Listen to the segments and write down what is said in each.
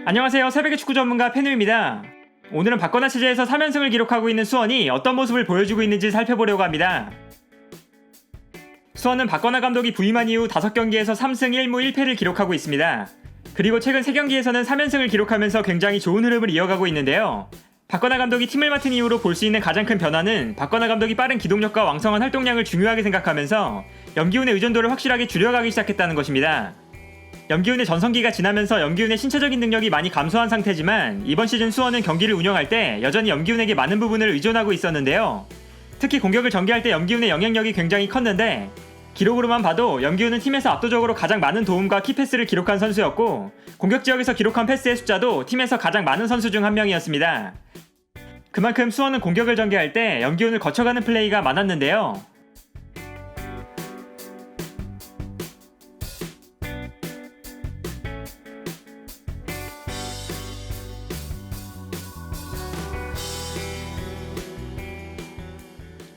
안녕하세요. 새벽의 축구 전문가 페누입니다. 오늘은 박건하 체제에서 3연승을 기록하고 있는 수원이 어떤 모습을 보여주고 있는지 살펴보려고 합니다. 수원은 박건하 감독이 부임한 이후 5경기에서 3승 1무 1패를 기록하고 있습니다. 그리고 최근 3경기에서는 3연승을 기록하면서 굉장히 좋은 흐름을 이어가고 있는데요. 박건하 감독이 팀을 맡은 이후로 볼 수 있는 가장 큰 변화는 박건하 감독이 빠른 기동력과 왕성한 활동량을 중요하게 생각하면서 염기훈의 의존도를 확실하게 줄여가기 시작했다는 것입니다. 염기훈의 전성기가 지나면서 염기훈의 신체적인 능력이 많이 감소한 상태지만 이번 시즌 수원은 경기를 운영할 때 여전히 염기훈에게 많은 부분을 의존하고 있었는데요. 특히 공격을 전개할 때 염기훈의 영향력이 굉장히 컸는데 기록으로만 봐도 염기훈은 팀에서 압도적으로 가장 많은 도움과 키패스를 기록한 선수였고 공격 지역에서 기록한 패스의 숫자도 팀에서 가장 많은 선수 중 한 명이었습니다. 그만큼 수원은 공격을 전개할 때 염기훈을 거쳐가는 플레이가 많았는데요.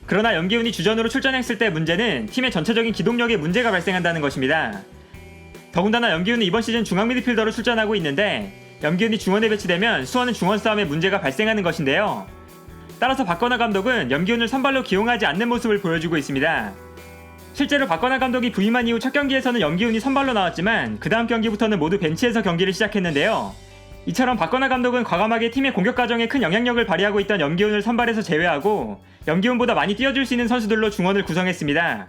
그러나 염기훈이 주전으로 출전했을 때 문제는 팀의 전체적인 기동력에 문제가 발생한다는 것입니다. 더군다나 염기훈은 이번 시즌 중앙 미드필더로 출전하고 있는데 염기훈이 중원에 배치되면 수원은 중원 싸움에 문제가 발생하는 것인데요. 따라서 박건하 감독은 염기훈을 선발로 기용하지 않는 모습을 보여주고 있습니다. 실제로 박건하 감독이 부임한 이후 첫 경기에서는 염기훈이 선발로 나왔지만 그 다음 경기부터는 모두 벤치에서 경기를 시작했는데요. 이처럼 박건하 감독은 과감하게 팀의 공격 과정에 큰 영향력을 발휘하고 있던 염기훈을 선발에서 제외하고 염기훈보다 많이 뛰어줄 수 있는 선수들로 중원을 구성했습니다.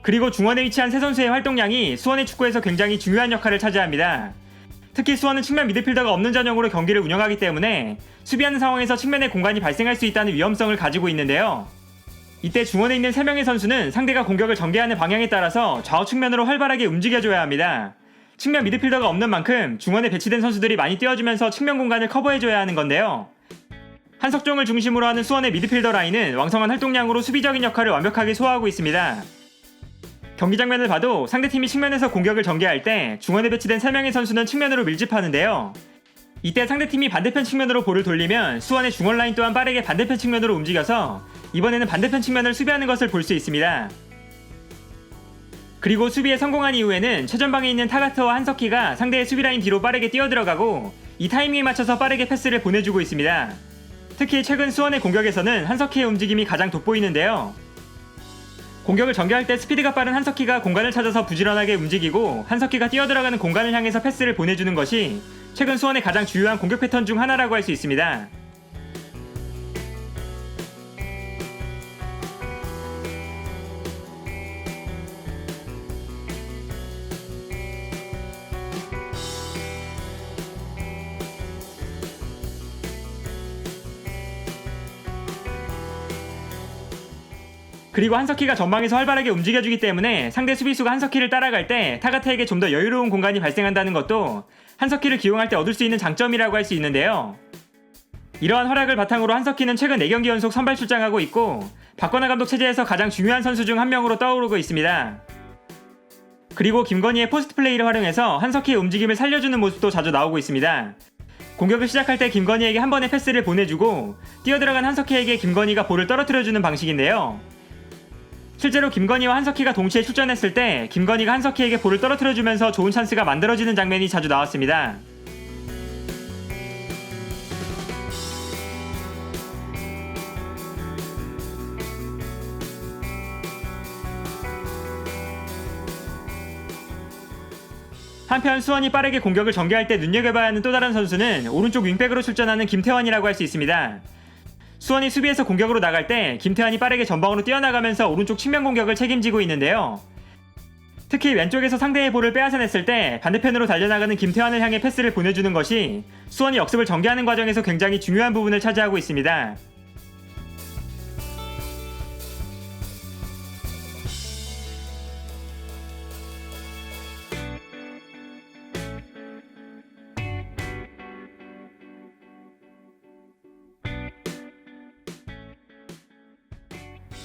그리고 중원에 위치한 세 선수의 활동량이 수원의 축구에서 굉장히 중요한 역할을 차지합니다. 특히 수원은 측면 미드필더가 없는 전형으로 경기를 운영하기 때문에 수비하는 상황에서 측면에 공간이 발생할 수 있다는 위험성을 가지고 있는데요. 이때 중원에 있는 3명의 선수는 상대가 공격을 전개하는 방향에 따라서 좌우 측면으로 활발하게 움직여줘야 합니다. 측면 미드필더가 없는 만큼 중원에 배치된 선수들이 많이 뛰어주면서 측면 공간을 커버해줘야 하는 건데요. 한석종을 중심으로 하는 수원의 미드필더 라인은 왕성한 활동량으로 수비적인 역할을 완벽하게 소화하고 있습니다. 경기 장면을 봐도 상대팀이 측면에서 공격을 전개할 때 중원에 배치된 3명의 선수는 측면으로 밀집하는데요. 이때 상대팀이 반대편 측면으로 볼을 돌리면 수원의 중원 라인 또한 빠르게 반대편 측면으로 움직여서 이번에는 반대편 측면을 수비하는 것을 볼 수 있습니다. 그리고 수비에 성공한 이후에는 최전방에 있는 타가트와 한석희가 상대의 수비라인 뒤로 빠르게 뛰어들어가고 이 타이밍에 맞춰서 빠르게 패스를 보내주고 있습니다. 특히 최근 수원의 공격에서는 한석희의 움직임이 가장 돋보이는데요. 공격을 전개할 때 스피드가 빠른 한석희가 공간을 찾아서 부지런하게 움직이고 한석희가 뛰어들어가는 공간을 향해서 패스를 보내주는 것이 최근 수원의 가장 주요한 공격 패턴 중 하나라고 할 수 있습니다. 그리고 한석희가 전방에서 활발하게 움직여주기 때문에 상대 수비수가 한석희를 따라갈 때 타가트에게 좀 더 여유로운 공간이 발생한다는 것도 한석희를 기용할 때 얻을 수 있는 장점이라고 할 수 있는데요. 이러한 활약을 바탕으로 한석희는 최근 4경기 연속 선발 출장하고 있고 박건하 감독 체제에서 가장 중요한 선수 중 한 명으로 떠오르고 있습니다. 그리고 김건희의 포스트 플레이를 활용해서 한석희의 움직임을 살려주는 모습도 자주 나오고 있습니다. 공격을 시작할 때 김건희에게 한 번의 패스를 보내주고 뛰어들어간 한석희에게 김건희가 볼을 떨어뜨려주는 방식인데요. 실제로 김건희와 한석희가 동시에 출전했을 때 김건희가 한석희에게 볼을 떨어뜨려주면서 좋은 찬스가 만들어지는 장면이 자주 나왔습니다. 한편 수원이 빠르게 공격을 전개할 때 눈여겨봐야 하는 또 다른 선수는 오른쪽 윙백으로 출전하는 김태환이라고 할 수 있습니다. 수원이 수비에서 공격으로 나갈 때 김태환이 빠르게 전방으로 뛰어나가면서 오른쪽 측면 공격을 책임지고 있는데요. 특히 왼쪽에서 상대의 볼을 빼앗아냈을 때 반대편으로 달려나가는 김태환을 향해 패스를 보내주는 것이 수원이 역습을 전개하는 과정에서 굉장히 중요한 부분을 차지하고 있습니다.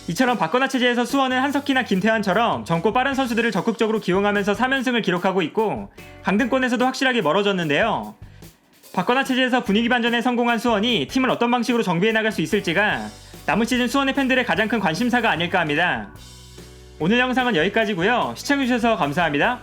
이처럼 박건하 체제에서 수원은 한석희나 김태환처럼 젊고 빠른 선수들을 적극적으로 기용하면서 3연승을 기록하고 있고 강등권에서도 확실하게 멀어졌는데요. 박건하 체제에서 분위기 반전에 성공한 수원이 팀을 어떤 방식으로 정비해 나갈 수 있을지가 남은 시즌 수원의 팬들의 가장 큰 관심사가 아닐까 합니다. 오늘 영상은 여기까지고요. 시청해주셔서 감사합니다.